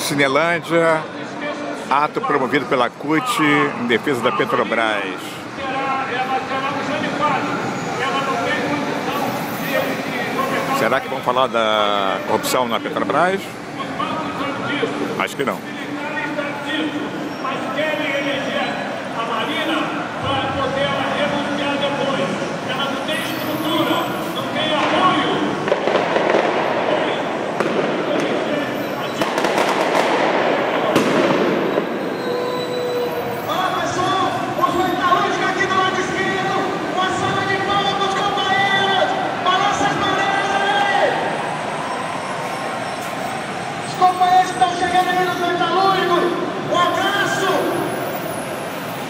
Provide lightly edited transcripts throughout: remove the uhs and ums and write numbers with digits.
Cinelândia, ato promovido pela CUT em defesa da Petrobras. Será que vão falar da corrupção na Petrobras? Acho que não. Companheiros que estão chegando aí nos metalúrgicos, um abraço!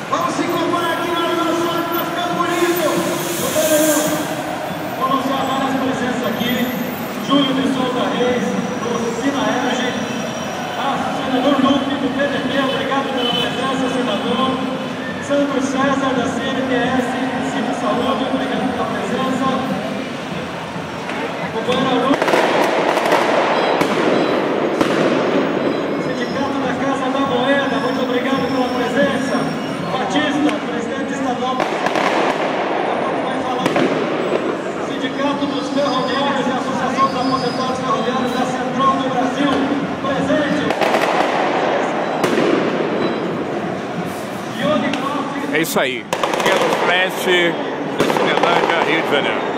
Vamos se incorporar aqui no nosso lado, que tá ficando bonito! Vamos anunciar várias presenças aqui: Júlio de Souza Reis, do Sinaerge, senador Lupe, do PDT, obrigado pela presença, senador. Sandro César, da CNTS, Civil Saúde, obrigado pela presença. Companheiro Lupe. Sindicato dos Ferroviários e a Associação dos Aposentados Ferroviários da Central do Brasil, presente. É isso aí. Pelo Flash, da Cinelândia, Rio de Janeiro.